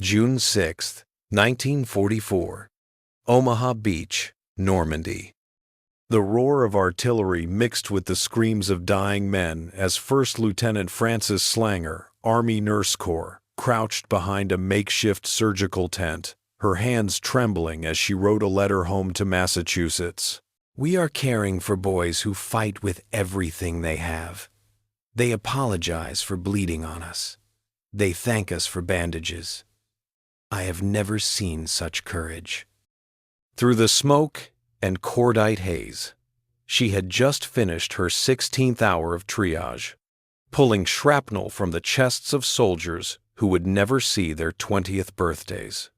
June 6, 1944. Omaha Beach, Normandy. The roar of artillery mixed with the screams of dying men as First Lieutenant Frances Slanger, Army Nurse Corps, crouched behind a makeshift surgical tent, her hands trembling as she wrote a letter home to Massachusetts. "We are caring for boys who fight with everything they have. They apologize for bleeding on us. They thank us for bandages. I have never seen such courage." Through the smoke and cordite haze, she had just finished her 16th hour of triage, pulling shrapnel from the chests of soldiers who would never see their 20th birthdays.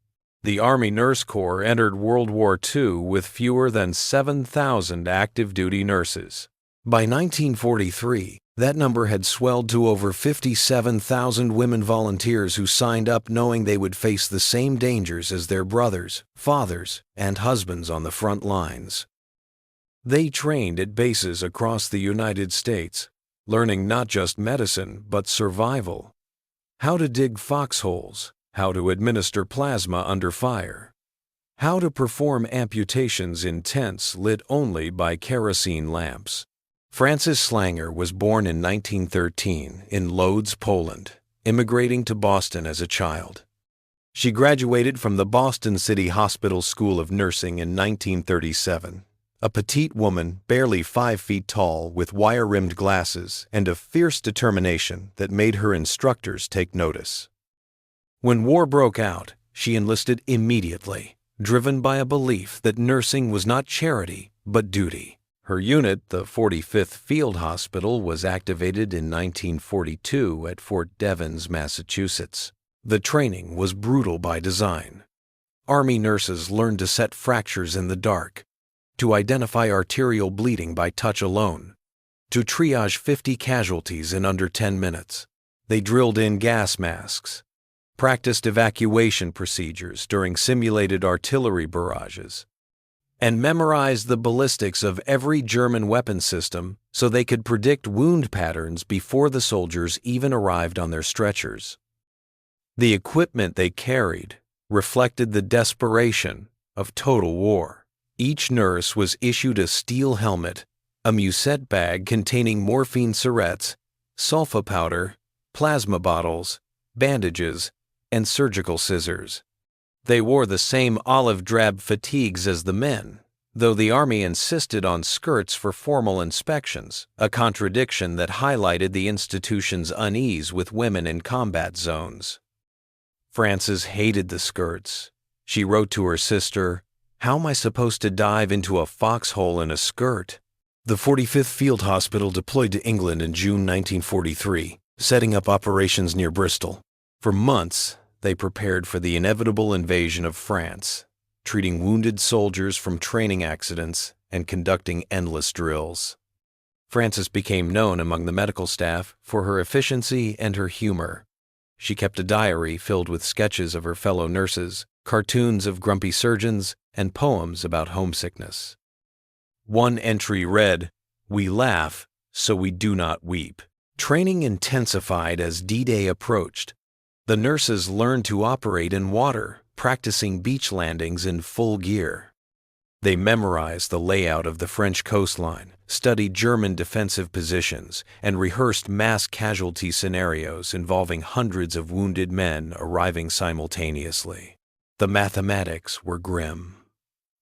The Army Nurse Corps entered World War II with fewer than 7,000 active-duty nurses. By 1943, that number had swelled to over 57,000 women volunteers who signed up knowing they would face the same dangers as their brothers, fathers, and husbands on the front lines. They trained at bases across the United States, learning not just medicine but survival. How to dig foxholes, how to administer plasma under fire, how to perform amputations in tents lit only by kerosene lamps. Frances Slanger was born in 1913 in Lodz, Poland, immigrating to Boston as a child. She graduated from the Boston City Hospital School of Nursing in 1937, a petite woman barely 5 feet tall with wire-rimmed glasses and a fierce determination that made her instructors take notice. When war broke out, she enlisted immediately, driven by a belief that nursing was not charity but duty. Her unit, the 45th Field Hospital, was activated in 1942 at Fort Devens, Massachusetts. The training was brutal by design. Army nurses learned to set fractures in the dark, to identify arterial bleeding by touch alone, to triage 50 casualties in under 10 minutes. They drilled in gas masks, practiced evacuation procedures during simulated artillery barrages, and memorized the ballistics of every German weapon system so they could predict wound patterns before the soldiers even arrived on their stretchers. The equipment they carried reflected the desperation of total war. Each nurse was issued a steel helmet, a musette bag containing morphine syrettes, sulfa powder, plasma bottles, bandages, and surgical scissors. They wore the same olive-drab fatigues as the men, though the Army insisted on skirts for formal inspections, a contradiction that highlighted the institution's unease with women in combat zones. Frances hated the skirts. She wrote to her sister, "How am I supposed to dive into a foxhole in a skirt?" The 45th Field Hospital deployed to England in June 1943, setting up operations near Bristol. For months, they prepared for the inevitable invasion of France, treating wounded soldiers from training accidents and conducting endless drills. Frances became known among the medical staff for her efficiency and her humor. She kept a diary filled with sketches of her fellow nurses, cartoons of grumpy surgeons, and poems about homesickness. One entry read, "We laugh, so we do not weep." Training intensified as D-Day approached. The nurses learned to operate in water, practicing beach landings in full gear. They memorized the layout of the French coastline, studied German defensive positions, and rehearsed mass casualty scenarios involving hundreds of wounded men arriving simultaneously. The mathematics were grim.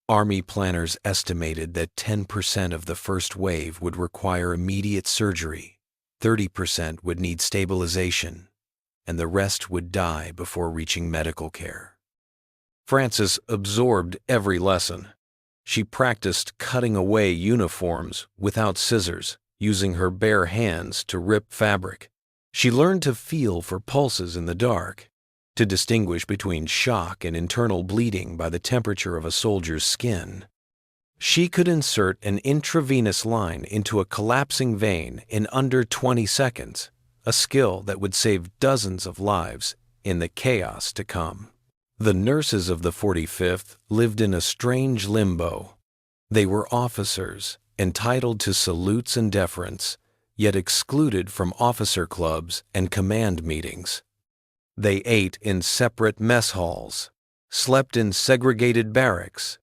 Army planners estimated that 10% of the first wave would require immediate surgery, 30% would need stabilization, and the rest would die before reaching medical care. Frances absorbed every lesson. She practiced cutting away uniforms without scissors, using her bare hands to rip fabric. She learned to feel for pulses in the dark, to distinguish between shock and internal bleeding by the temperature of a soldier's skin. She could insert an intravenous line into a collapsing vein in under 20 seconds, a skill that would save dozens of lives in the chaos to come. The nurses of the 45th lived in a strange limbo. They were officers, entitled to salutes and deference, yet excluded from officer clubs and command meetings. They ate in separate mess halls, slept in segregated barracks,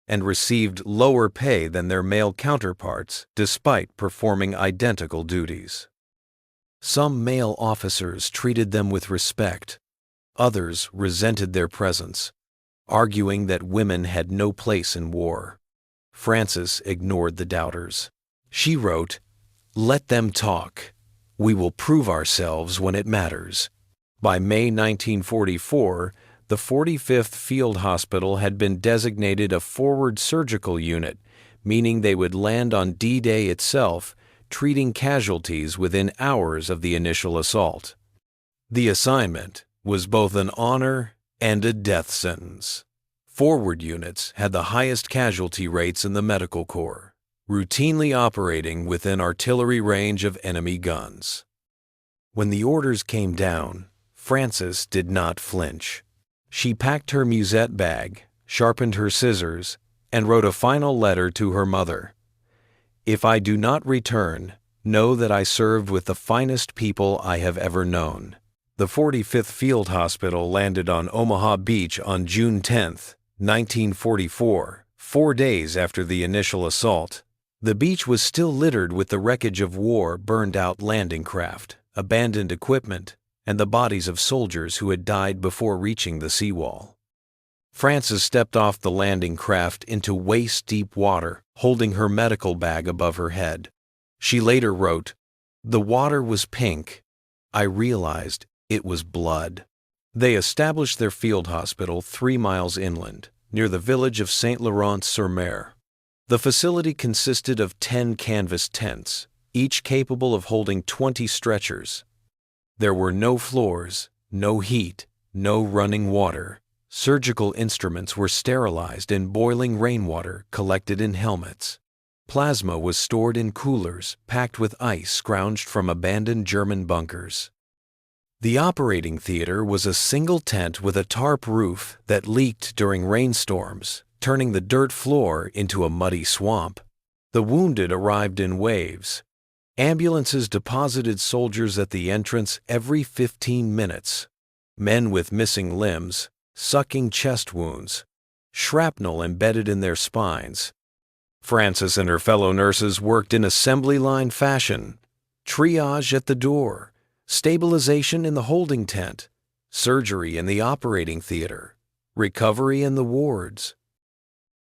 and received lower pay than their male counterparts despite performing identical duties. Some male officers treated them with respect, others resented their presence, arguing that women had no place in war. Frances ignored the doubters. She wrote, "Let them talk. We will prove ourselves when it matters." By May 1944, the 45th Field Hospital had been designated a forward surgical unit, meaning they would land on D-Day itself, treating casualties within hours of the initial assault. The assignment was both an honor and a death sentence. Forward units had the highest casualty rates in the medical corps, routinely operating within artillery range of enemy guns. When the orders came down, Frances did not flinch. She packed her musette bag, sharpened her scissors, and wrote a final letter to her mother. "If I do not return, know that I served with the finest people I have ever known." The 45th Field Hospital landed on Omaha Beach on June 10, 1944, 4 days after the initial assault. The beach was still littered with the wreckage of war, burned-out landing craft, abandoned equipment, and the bodies of soldiers who had died before reaching the seawall. Frances stepped off the landing craft into waist-deep water, holding her medical bag above her head. She later wrote, "The water was pink. I realized it was blood." They established their field hospital 3 miles inland, near the village of Saint-Laurent-sur-Mer. The facility consisted of 10 canvas tents, each capable of holding 20 stretchers. There were no floors, no heat, no running water. Surgical instruments were sterilized in boiling rainwater collected in helmets. Plasma was stored in coolers packed with ice scrounged from abandoned German bunkers. The operating theater was a single tent with a tarp roof that leaked during rainstorms, turning the dirt floor into a muddy swamp. The wounded arrived in waves. Ambulances deposited soldiers at the entrance every 15 minutes. Men with missing limbs, sucking chest wounds, shrapnel embedded in their spines. Frances and her fellow nurses worked in assembly line fashion, triage at the door, stabilization in the holding tent, surgery in the operating theater, recovery in the wards.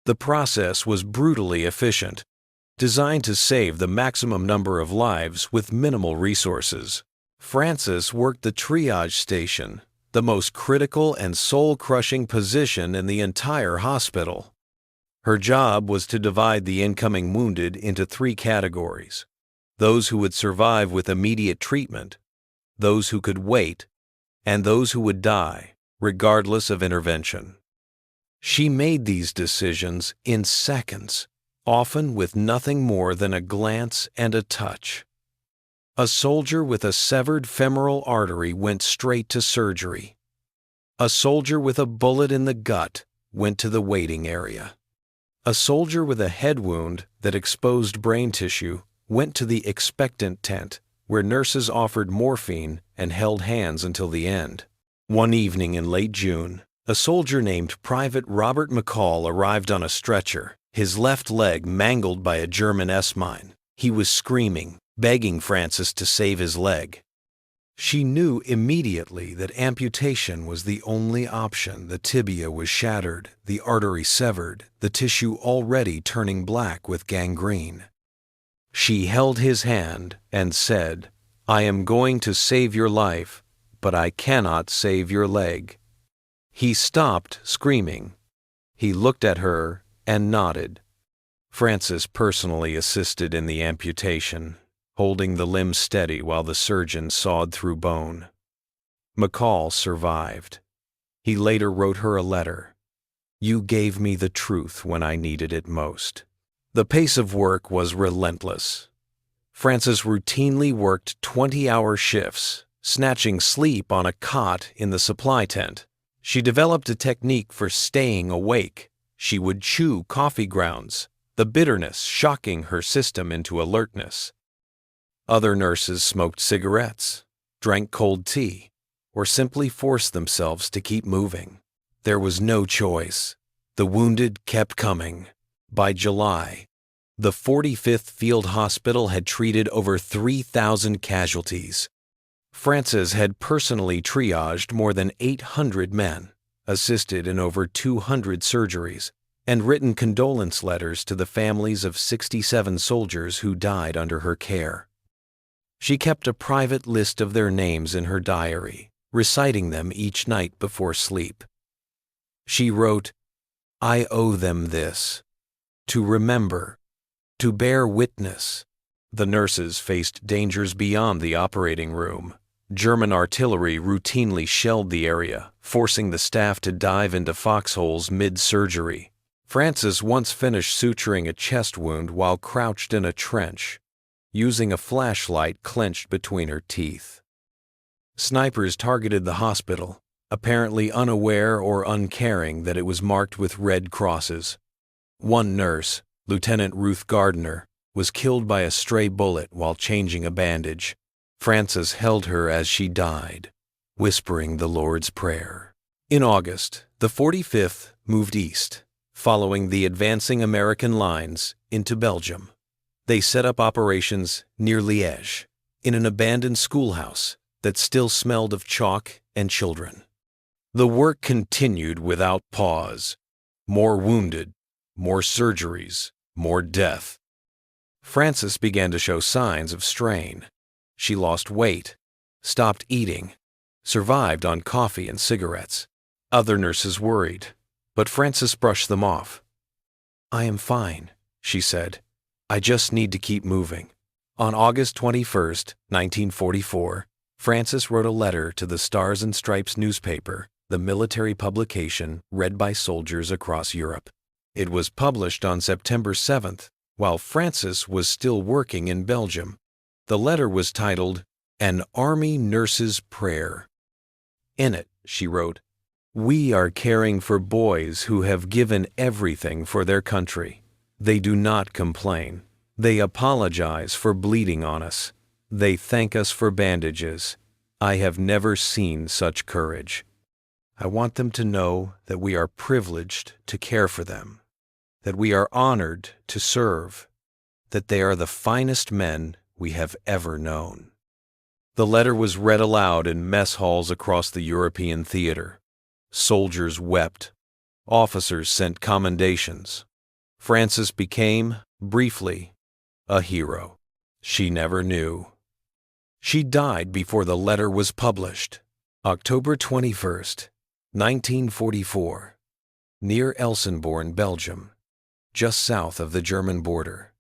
The process was brutally efficient, designed to save the maximum number of lives with minimal resources. Frances worked the triage station, the most critical and soul-crushing position in the entire hospital. Her job was to divide the incoming wounded into 3 categories: those who would survive with immediate treatment, those who could wait, and those who would die, regardless of intervention. She made these decisions in seconds, often with nothing more than a glance and a touch. A soldier with a severed femoral artery went straight to surgery. A soldier with a bullet in the gut went to the waiting area. A soldier with a head wound that exposed brain tissue went to the expectant tent, where nurses offered morphine and held hands until the end. One evening in late June, a soldier named Private Robert McCall arrived on a stretcher, his left leg mangled by a German S-mine. He was screaming, begging Frances to save his leg. She knew immediately that amputation was the only option. The tibia was shattered, the artery severed, the tissue already turning black with gangrene. She held his hand and said, "I am going to save your life, but I cannot save your leg." He stopped screaming. He looked at her and nodded. Frances personally assisted in the amputation, holding the limb steady while the surgeon sawed through bone. McCall survived. He later wrote her a letter. "You gave me the truth when I needed it most." The pace of work was relentless. Frances routinely worked 20-hour shifts, snatching sleep on a cot in the supply tent. She developed a technique for staying awake. She would chew coffee grounds, the bitterness shocking her system into alertness. Other nurses smoked cigarettes, drank cold tea, or simply force themselves to keep moving. There was no choice. The wounded kept coming. By July, the 45th Field Hospital had treated over 3,000 casualties. Frances had personally triaged more than 800 men, assisted in over 200 surgeries, and written condolence letters to the families of 67 soldiers who died under her care. She kept a private list of their names in her diary, reciting them each night before sleep. She wrote, "I owe them this, to remember, to bear witness." The nurses faced dangers beyond the operating room. German artillery routinely shelled the area, forcing the staff to dive into foxholes mid-surgery. Frances once finished suturing a chest wound while crouched in a trench, using a flashlight clenched between her teeth. Snipers targeted the hospital, apparently unaware or uncaring that it was marked with red crosses. One nurse, Lieutenant Ruth Gardner, was killed by a stray bullet while changing a bandage. Frances held her as she died, whispering the Lord's Prayer. In August, the 45th moved east, following the advancing American lines into Belgium. They set up operations near Liège, in an abandoned schoolhouse that still smelled of chalk and children. The work continued without pause. More wounded, more surgeries, more death. Frances began to show signs of strain. She lost weight, stopped eating, survived on coffee and cigarettes. Other nurses worried, but Frances brushed them off. "I am fine," she said. "I just need to keep moving." On August 21, 1944, Frances wrote a letter to the Stars and Stripes newspaper, the military publication read by soldiers across Europe. It was published on September 7th, while Frances was still working in Belgium. The letter was titled, "An Army Nurse's Prayer." In it, she wrote, "We are caring for boys who have given everything for their country. They do not complain. They apologize for bleeding on us. They thank us for bandages. I have never seen such courage. I want them to know that we are privileged to care for them, that we are honored to serve, that they are the finest men we have ever known." The letter was read aloud in mess halls across the European theater. Soldiers wept. Officers sent commendations. Frances became, briefly, a hero. She never knew. She died before the letter was published, October 21, 1944, near Elsenborn, Belgium, just south of the German border.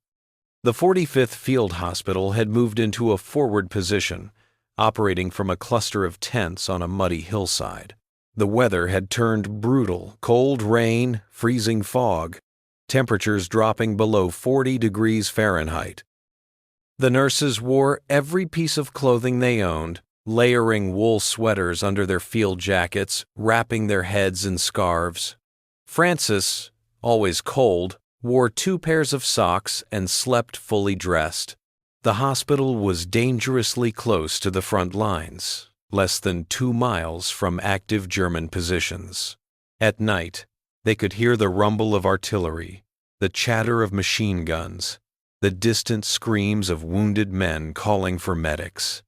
The 45th Field Hospital had moved into a forward position, operating from a cluster of tents on a muddy hillside. The weather had turned brutal: cold rain, freezing fog, temperatures dropping below 40 degrees Fahrenheit. The nurses wore every piece of clothing they owned, layering wool sweaters under their field jackets, wrapping their heads in scarves. Frances, always cold, wore 2 pairs of socks and slept fully dressed. The hospital was dangerously close to the front lines, less than 2 miles from active German positions. At night, they could hear the rumble of artillery, the chatter of machine guns, the distant screams of wounded men calling for medics.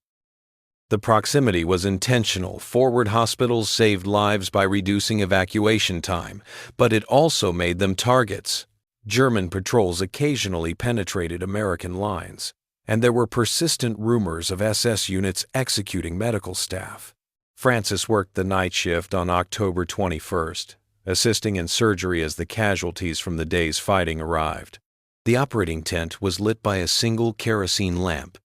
The proximity was intentional. Forward hospitals saved lives by reducing evacuation time, but it also made them targets. German patrols occasionally penetrated American lines, and there were persistent rumors of SS units executing medical staff. Frances worked the night shift on October 21st, assisting in surgery as the casualties from the day's fighting arrived. The operating tent was lit by a single kerosene lamp,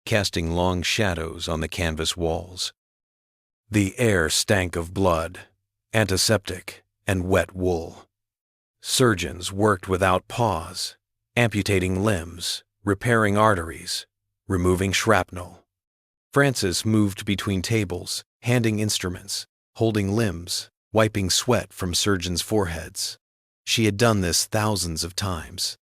casting long shadows on the canvas walls. The air stank of blood, antiseptic, and wet wool. Surgeons worked without pause, amputating limbs, repairing arteries, removing shrapnel. Frances moved between tables, handing instruments, holding limbs, wiping sweat from surgeons' foreheads. She had done this thousands of times.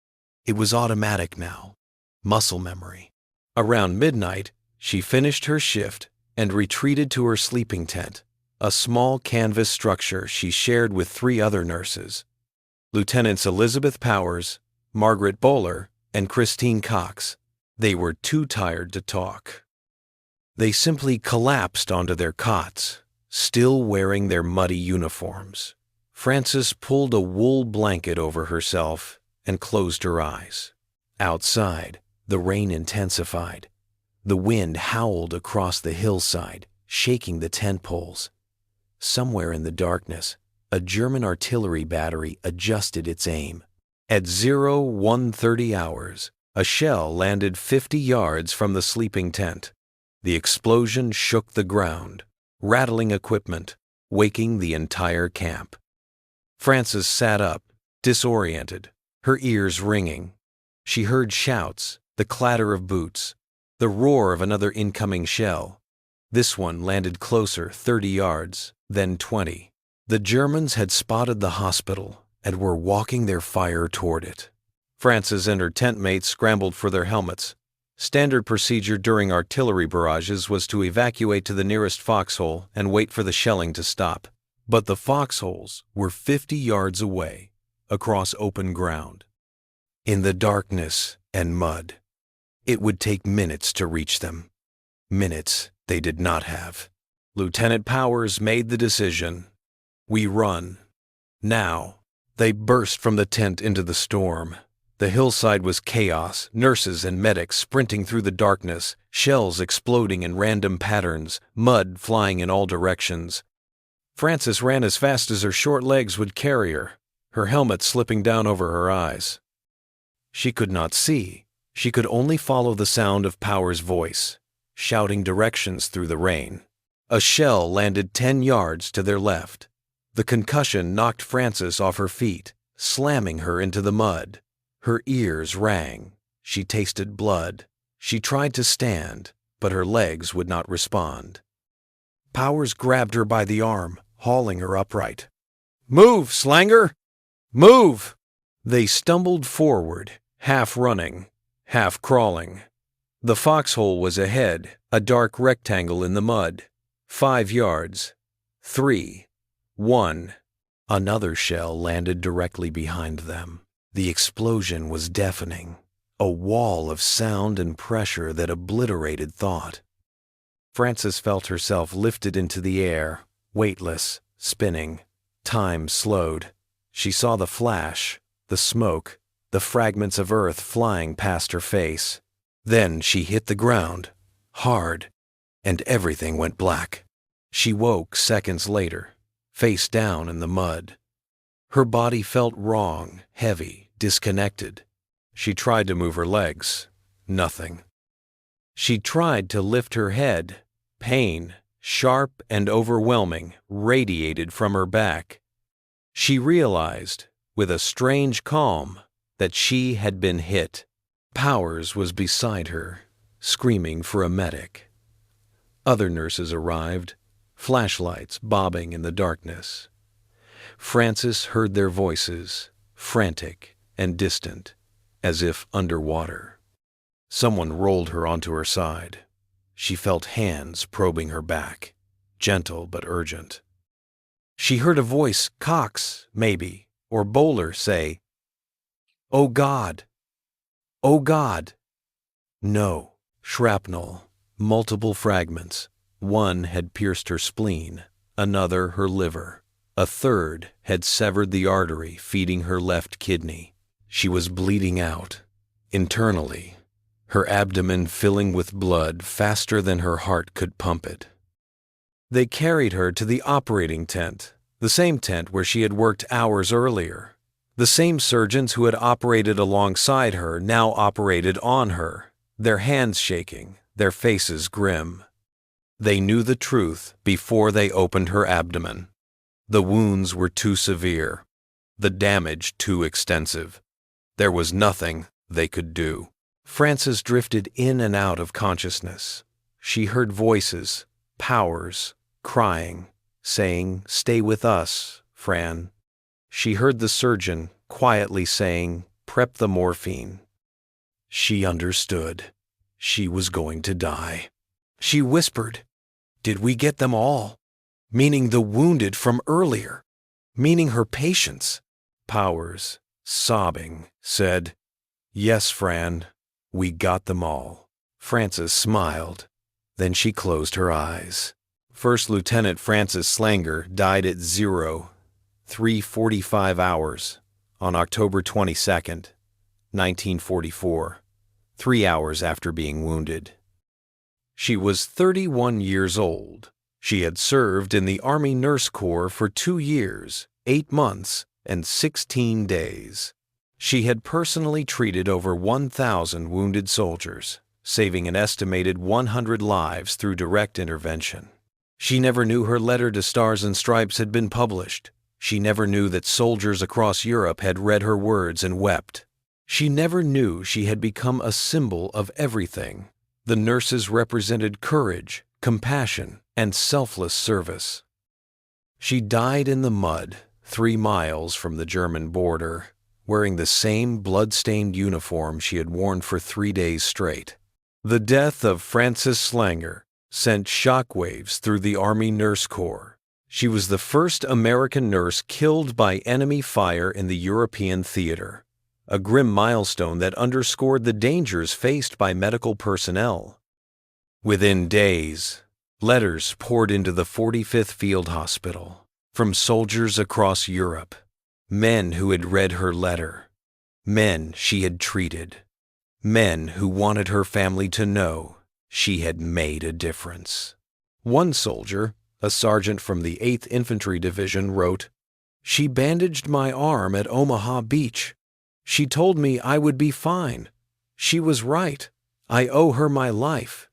It was automatic now, muscle memory. Around midnight, she finished her shift and retreated to her sleeping tent, a small canvas structure she shared with 3 other nurses, Lieutenants Elizabeth Powers, Margaret Bowler, and Christine Cox. They were too tired to talk. They simply collapsed onto their cots, still wearing their muddy uniforms. Frances pulled a wool blanket over herself and closed her eyes. Outside, the rain intensified. The wind howled across the hillside, shaking the tent poles. Somewhere in the darkness, a German artillery battery adjusted its aim. At 01:30 hours, a shell landed 50 yards from the sleeping tent. The explosion shook the ground, rattling equipment, waking the entire camp. Frances sat up, disoriented, her ears ringing. She heard shouts, the clatter of boots, the roar of another incoming shell. This one landed closer, 30 yards, then 20. The Germans had spotted the hospital and were walking their fire toward it. Frances and her tent mates scrambled for their helmets. Standard procedure during artillery barrages was to evacuate to the nearest foxhole and wait for the shelling to stop. But the foxholes were 50 yards away, across open ground. In the darkness and mud, it would take minutes to reach them. Minutes they did not have. Lieutenant Powers made the decision. We run. Now. They burst from the tent into the storm. The hillside was chaos, nurses and medics sprinting through the darkness, shells exploding in random patterns, mud flying in all directions. Frances ran as fast as her short legs would carry her, her helmet slipping down over her eyes. She could not see. She could only follow the sound of Powers' voice, shouting directions through the rain. A shell landed 10 yards to their left. The concussion knocked Frances off her feet, slamming her into the mud. Her ears rang. She tasted blood. She tried to stand, but her legs would not respond. Powers grabbed her by the arm, hauling her upright. "Move, Slanger! Move!" They stumbled forward, half running, half crawling. The foxhole was ahead, a dark rectangle in the mud. 5 yards. 3. 1. Another shell landed directly behind them. The explosion was deafening, a wall of sound and pressure that obliterated thought. Frances felt herself lifted into the air, weightless, spinning. Time slowed. She saw the flash, the smoke, the fragments of earth flying past her face. Then she hit the ground, hard, and everything went black. She woke seconds later, face down in the mud. Her body felt wrong, heavy, disconnected. She tried to move her legs. Nothing. She tried to lift her head. Pain, sharp and overwhelming, radiated from her back. She realized, with a strange calm, that she had been hit. Powers was beside her, screaming for a medic. Other nurses arrived, flashlights bobbing in the darkness. Frances heard their voices, frantic and distant, as if underwater. Someone rolled her onto her side. She felt hands probing her back, gentle but urgent. She heard a voice, Cox, maybe, or Bowler, say, "Oh God! Oh God!" No, shrapnel, multiple fragments. One had pierced her spleen, another her liver. A third had severed the artery feeding her left kidney. She was bleeding out, internally, her abdomen filling with blood faster than her heart could pump it. They carried her to the operating tent, the same tent where she had worked hours earlier. The same surgeons who had operated alongside her now operated on her, their hands shaking, their faces grim. They knew the truth before they opened her abdomen. The wounds were too severe, the damage too extensive. There was nothing they could do. Frances drifted in and out of consciousness. She heard voices, Powers, crying, saying, "Stay with us, Fran." She heard the surgeon quietly saying, "Prep the morphine." She understood. She was going to die. She whispered, Did we get them all? Meaning the wounded from earlier. Meaning her patients. Powers, sobbing, said, "Yes, Fran, we got them all." Frances smiled. Then she closed her eyes. First Lieutenant Frances Slanger died at 03:45 hours on October 22, 1944, 3 hours after being wounded. She was 31 years old. She had served in the Army Nurse Corps for 2 years, 8 months, and 16 days. She had personally treated over 1,000 wounded soldiers, saving an estimated 100 lives through direct intervention. She never knew her letter to Stars and Stripes had been published. She never knew that soldiers across Europe had read her words and wept. She never knew she had become a symbol of everything. The nurses represented courage, compassion, and selfless service. She died in the mud, 3 miles from the German border, wearing the same blood-stained uniform she had worn for 3 days straight. The death of Frances Slanger sent shockwaves through the Army Nurse Corps. She was the first American nurse killed by enemy fire in the European theater, a grim milestone that underscored the dangers faced by medical personnel. Within days, letters poured into the 45th Field Hospital from soldiers across Europe, men who had read her letter, men she had treated, men who wanted her family to know she had made a difference. One soldier, a sergeant from the 8th Infantry Division, wrote, "She bandaged my arm at Omaha Beach. She told me I would be fine. She was right. I owe her my life."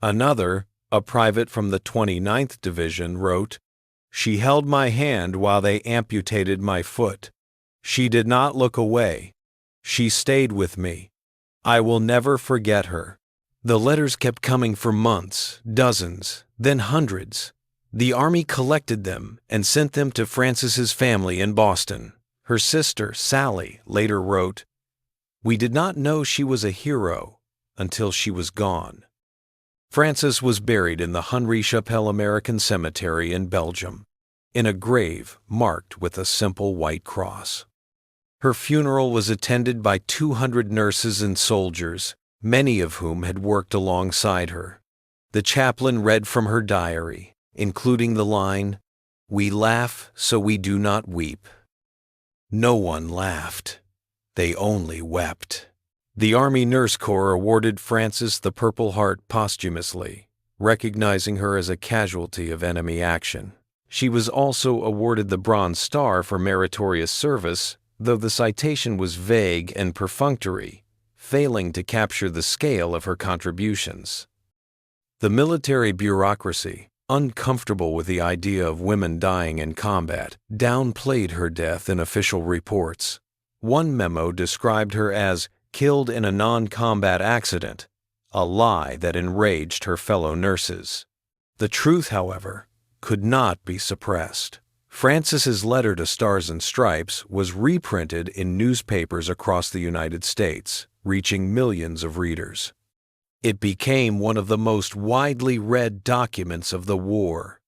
Another, a private from the 29th Division, wrote, "She held my hand while they amputated my foot. She did not look away. She stayed with me. I will never forget her." The letters kept coming for months, dozens, then hundreds. The Army collected them and sent them to Frances's family in Boston. Her sister, Sally, later wrote, "We did not know she was a hero until she was gone." Frances was buried in the Henri Chapelle American Cemetery in Belgium, in a grave marked with a simple white cross. Her funeral was attended by 200 nurses and soldiers, many of whom had worked alongside her. The chaplain read from her diary, including the line, "We laugh so we do not weep." No one laughed. They only wept. The Army Nurse Corps awarded Frances the Purple Heart posthumously, recognizing her as a casualty of enemy action. She was also awarded the Bronze Star for meritorious service, though the citation was vague and perfunctory, failing to capture the scale of her contributions. The military bureaucracy, uncomfortable with the idea of women dying in combat, downplayed her death in official reports. One memo described her as killed in a non-combat accident, a lie that enraged her fellow nurses. The truth, however, could not be suppressed. Frances's letter to Stars and Stripes was reprinted in newspapers across the United States, reaching millions of readers. It became one of the most widely read documents of the war,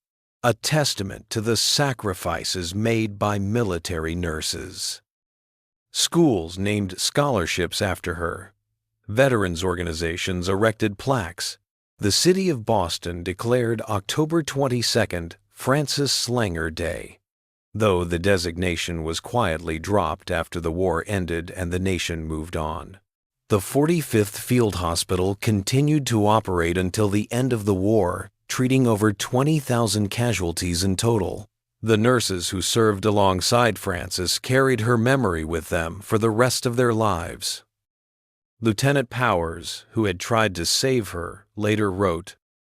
a testament to the sacrifices made by military nurses. Schools named scholarships after her. Veterans organizations erected plaques. The city of Boston declared October 22nd Frances Slanger Day, though the designation was quietly dropped after the war ended and the nation moved on. The 45th Field Hospital continued to operate until the end of the war, treating over 20,000 casualties in total. The nurses who served alongside Frances carried her memory with them for the rest of their lives. Lieutenant Powers, who had tried to save her, later wrote,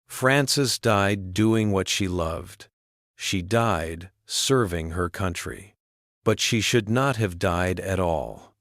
"Frances died doing what she loved. She died serving her country. But she should not have died at all.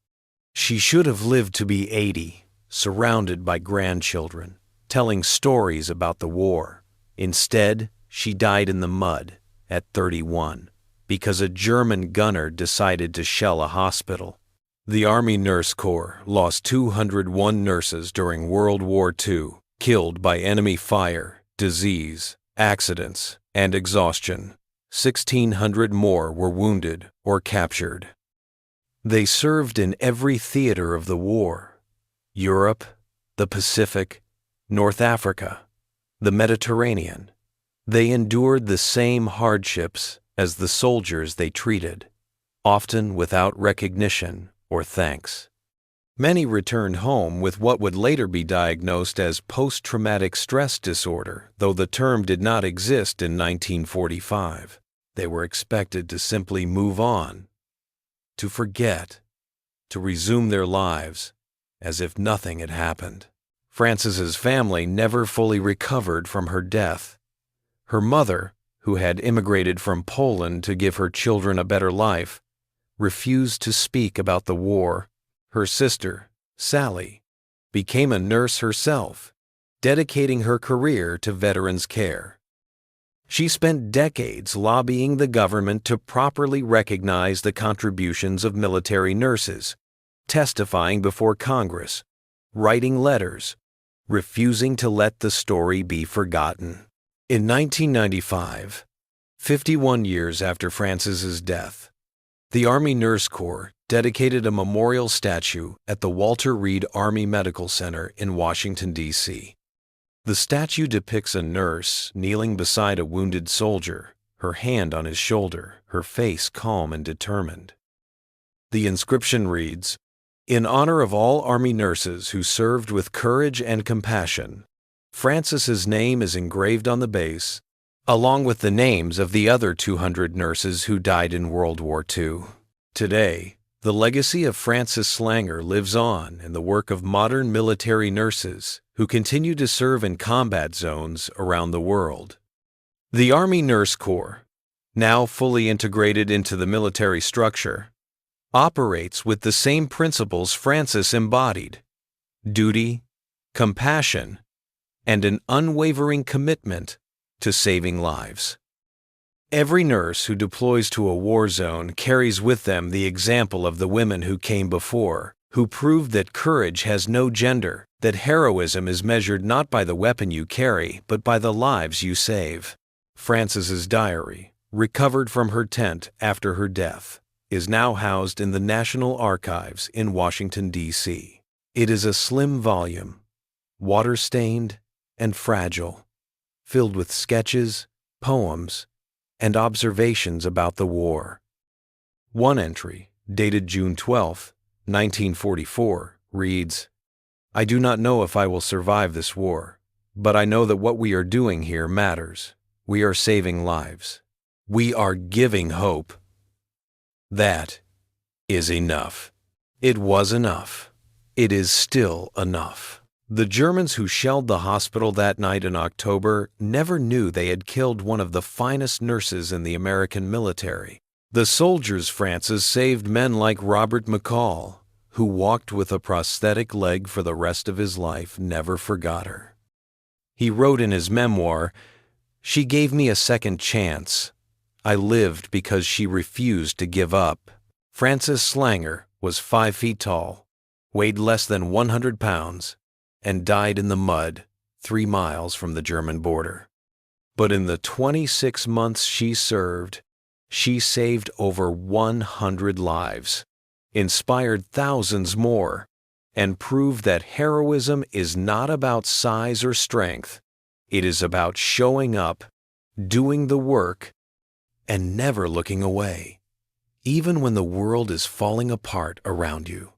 She should have lived to be 80, surrounded by grandchildren, telling stories about the war. Instead, she died in the mud at 31 because a German gunner decided to shell a hospital." The Army Nurse Corps lost 201 nurses during World War II, killed by enemy fire, disease, accidents, and exhaustion. 1,600 more were wounded or captured. They served in every theater of the war: Europe, the Pacific, North Africa, the Mediterranean. They endured the same hardships as the soldiers they treated, often without recognition or thanks. Many returned home with what would later be diagnosed as post-traumatic stress disorder, though the term did not exist in 1945. They were expected to simply move on, to forget, to resume their lives as if nothing had happened. Frances's family never fully recovered from her death. Her mother, who had immigrated from Poland to give her children a better life, refused to speak about the war. Her sister, Sally, became a nurse herself, dedicating her career to veterans' care. She spent decades lobbying the government to properly recognize the contributions of military nurses, testifying before Congress, writing letters, refusing to let the story be forgotten. In 1995, 51 years after Frances's death, the Army Nurse Corps dedicated a memorial statue at the Walter Reed Army Medical Center in Washington, D.C. The statue depicts a nurse kneeling beside a wounded soldier, her hand on his shoulder, her face calm and determined. The inscription reads, "In honor of all Army nurses who served with courage and compassion, Frances's name is engraved on the base, along with the names of the other 200 nurses who died in World War II. Today, the legacy of Frances Slanger lives on in the work of modern military nurses who continue to serve in combat zones around the world. The Army Nurse Corps, now fully integrated into the military structure, operates with the same principles Frances embodied: duty, compassion, and an unwavering commitment to saving lives. Every nurse who deploys to a war zone carries with them the example of the women who came before, who proved that courage has no gender, that heroism is measured not by the weapon you carry, but by the lives you save. Frances's diary, recovered from her tent after her death, is now housed in the National Archives in Washington, D.C. It is a slim volume, water-stained and fragile, filled with sketches, poems, and observations about the war. One entry, dated June 12, 1944, reads, "I do not know if I will survive this war, but I know that what we are doing here matters. We are saving lives. We are giving hope. That is enough." It was enough. It is still enough. The Germans who shelled the hospital that night in October never knew they had killed one of the finest nurses in the American military. The soldiers Frances saved men like Robert McCall, who walked with a prosthetic leg for the rest of his life, never forgot her. He wrote in his memoir, "She gave me a second chance. I lived because she refused to give up." Frances Slanger was 5 feet tall, weighed less than 100 pounds, and died in the mud 3 miles from the German border. But in the 26 months she served, she saved over 100 lives, inspired thousands more, and proved that heroism is not about size or strength. It is about showing up, doing the work, and never looking away, even when the world is falling apart around you.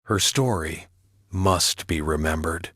Her story must be remembered.